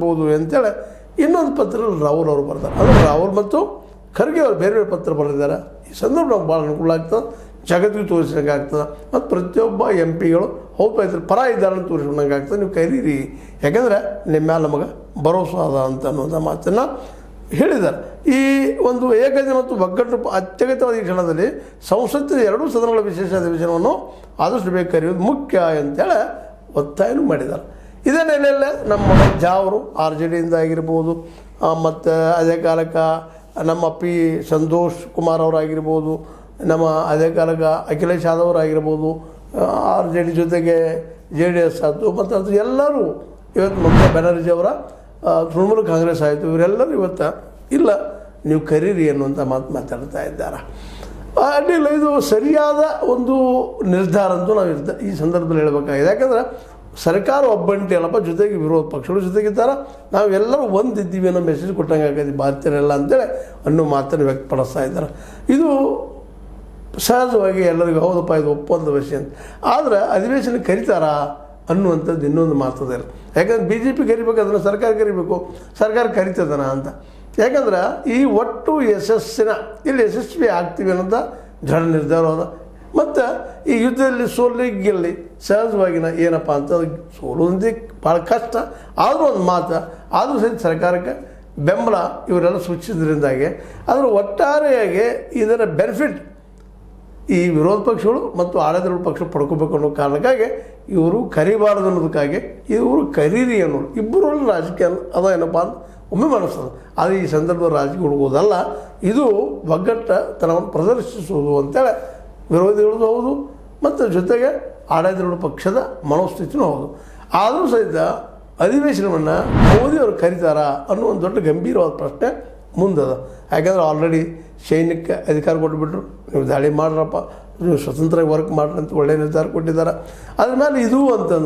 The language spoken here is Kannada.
ನಡೆಸಬಹುದು ಅಂತೇಳಿ ಇನ್ನೊಂದು ಪತ್ರದಲ್ಲಿ ರಾಹುಲ್ ಅವರು ಬರ್ತಾರೆ. ಅದು ರಾಹುಲ್ ಮತ್ತು ಖರ್ಗೆ ಅವರು ಬೇರೆ ಬೇರೆ ಪತ್ರ ಬರೆದಿದ್ದಾರೆ. ಈ ಸಂದರ್ಭ ನಮ್ಗೆ ಭಾಳ ಅನುಕೂಲ ಆಗ್ತದೆ, ಜಗತ್ತಿಗೆ ತೋರಿಸಿದಂಗೆ ಆಗ್ತದೆ, ಮತ್ತು ಪ್ರತಿಯೊಬ್ಬ ಎಂ ಪಿಗಳು ಹೌದು ಇದ್ರ ಪರ ಇದ್ದಾರೆ ಅಂತ ತೋರಿಸ್ಕೊಂಡಂಗೆ ಆಗ್ತದೆ. ನೀವು ಕರೀರಿ, ಯಾಕಂದರೆ ನಿಮ್ಮ ಮೇಲೆ ನಮಗೆ ಭರೋಸೆ ಅದ ಅಂತ ಅನ್ನೋದ ಮಾತನ್ನು ಹೇಳಿದ್ದಾರೆ. ಈ ಒಂದು ಏಕದಿನ ಮತ್ತು ಒಗ್ಗಟ್ಟು ಅತ್ಯಗತ್ಯವಾದ ಈ ಕ್ಷಣದಲ್ಲಿ ಸಂಸತ್ತಿನ ಎರಡೂ ಸದನಗಳ ವಿಶೇಷ ಅಧಿವೇಶನವನ್ನು ಆದಷ್ಟು ಬೇಗ ಕರೆಯುವುದು ಮುಖ್ಯ ಅಂತೇಳಿ ಒತ್ತಾಯನೂ ಮಾಡಿದ್ದಾರೆ. ಇದೇ ನೆಲೆಯಲ್ಲೇ ನಮ್ಮ ಜಾವರು RJDಯಿಂದ ಆಗಿರ್ಬೋದು, ಮತ್ತು ಅದೇ ಕಾಲಕ್ಕೆ ನಮ್ಮ ಪಿ ಸಂತೋಷ್ ಕುಮಾರ್ ಅವರಾಗಿರ್ಬೋದು, ನಮ್ಮ ಅದೇ ಕಾಲಕ್ಕೆ ಅಖಿಲೇಶ್ ಯಾದವ್ ಅವರಾಗಿರ್ಬೋದು, RJD ಜೊತೆಗೆ JDS ಆಯಿತು, ಮತ್ತು ಅದು ಎಲ್ಲರೂ ಇವತ್ತು ಮಮತಾ ಬ್ಯಾನರ್ಜಿ ಅವರ ತೃಣಮೂಲ ಕಾಂಗ್ರೆಸ್ ಆಯಿತು, ಇವರೆಲ್ಲರೂ ಇವತ್ತು ಇಲ್ಲ ನೀವು ಕರೀರಿ ಅನ್ನುವಂಥ ಮಾತಾಡ್ತಾ ಇದ್ದಾರೆ. ಅಡ್ಡಿಲ್ಲ, ಇದು ಸರಿಯಾದ ಒಂದು ನಿರ್ಧಾರ ಅಂತೂ ನಾವು ಈ ಸಂದರ್ಭದಲ್ಲಿ ಹೇಳಬೇಕಾಗಿದೆ. ಯಾಕಂದರೆ ಸರ್ಕಾರ ಒಬ್ಬಂಟಿ ಅಲ್ಲಪ್ಪ, ಜೊತೆಗೆ ವಿರೋಧ ಪಕ್ಷಗಳು ಜೊತೆಗಿದ್ದಾರೆ, ನಾವೆಲ್ಲರೂ ಒಂದಿದ್ದೀವಿ ಅನ್ನೋ ಮೆಸೇಜ್ ಕೊಟ್ಟಂಗೆ ಆಗೈತಿ ಭಾರತೀಯರೆಲ್ಲ ಅಂತೇಳಿ ಅನ್ನೋ ಮಾತನ್ನು ವ್ಯಕ್ತಪಡಿಸ್ತಾ ಇದ್ದಾರೆ. ಇದು ಸಹಜವಾಗಿ ಎಲ್ಲರಿಗೂ ಹೌದಪ್ಪ ಇದು ಒಪ್ಪಂದ ವಿಷಯ ಅಂತ. ಆದರೆ ಅಧಿವೇಶನ ಕರೀತಾರಾ ಅನ್ನುವಂಥದ್ದು ಇನ್ನೊಂದು ಮಾತದ ಇಲ್ಲ. ಯಾಕಂದ್ರೆ BJP ಕರಿಬೇಕು, ಅದನ್ನು ಸರ್ಕಾರ ಕರಿಬೇಕು, ಸರ್ಕಾರ ಕರಿತದನ ಅಂತ. ಯಾಕಂದ್ರೆ ಈ ಒಟ್ಟು ಇಲ್ಲಿ ಯಶಸ್ವಿ ಆಗ್ತೀವಿ ಅನ್ನೋಂಥ ದೃಢ ನಿರ್ಧಾರವಾದ. ಮತ್ತು ಈ ಯುದ್ಧದಲ್ಲಿ ಸೋಲಿ ಗೆಲ್ಲಿ ಸಹಜವಾಗಿನ ಏನಪ್ಪ ಅಂತ ಸೋಲುವಂತೆ ಭಾಳ ಕಷ್ಟ, ಆದರೂ ಒಂದು ಮಾತು, ಆದರೂ ಸಹಿತ ಸರ್ಕಾರಕ್ಕೆ ಬೆಂಬಲ ಇವರೆಲ್ಲ ಸೂಚಿಸಿದ್ರಿಂದಾಗಿ ಅದರ ಒಟ್ಟಾರೆಯಾಗಿ ಇದರ ಬೆನಿಫಿಟ್ ಈ ವಿರೋಧ ಪಕ್ಷಗಳು ಮತ್ತು ಆಡಳಿತ ಪಕ್ಷ ಪಡ್ಕೋಬೇಕು ಅನ್ನೋ ಕಾರಣಕ್ಕಾಗಿ ಇವರು ಕರಿಬಾರ್ದು ಅನ್ನೋದಕ್ಕಾಗಿ ಇವರು ಕರೀರಿ ಅನ್ನೋರು ಇಬ್ಬರಲ್ಲಿ ರಾಜಕೀಯ ಅದ ಏನಪ್ಪ ಅಂತ ಒಮ್ಮೆ ಮನಸ್ಸದು. ಆದರೆ ಈ ಸಂದರ್ಭದಲ್ಲಿ ರಾಜಕೀಯ ಹುಡುಗೋದಲ್ಲ, ಇದು ಒಗ್ಗಟ್ಟತನವನ್ನು ಪ್ರದರ್ಶಿಸುವುದು ಅಂತೇಳಿ ವಿರೋಧಿಗಳದ್ದು ಹೌದು, ಮತ್ತು ಜೊತೆಗೆ ಆಡಳಿತ ಪಕ್ಷದ ಮನೋಸ್ಥಿತಿನೂ ಹೌದು. ಆದರೂ ಸಹಿತ ಅಧಿವೇಶನವನ್ನು ಮೋದಿಯವರು ಕರೀತಾರಾ ಅನ್ನೋ ಒಂದು ದೊಡ್ಡ ಗಂಭೀರವಾದ ಪ್ರಶ್ನೆ ಮುಂದದ. ಯಾಕಂದರೆ ಆಲ್ರೆಡಿ ಸೈನ್ಯಕ್ಕೆ ಅಧಿಕಾರ ಕೊಟ್ಟುಬಿಟ್ರು, ನೀವು ದಾಳಿ ಮಾಡ್ರಪ್ಪ, ನೀವು ಸ್ವತಂತ್ರವಾಗಿ ವರ್ಕ್ ಮಾಡ್ರಿ ಅಂತ ಒಳ್ಳೆಯ ನಿರ್ಧಾರ ಕೊಟ್ಟಿದ್ದಾರೆ. ಅದ್ರ ಮೇಲೆ ಇದು ಅಂತಂದು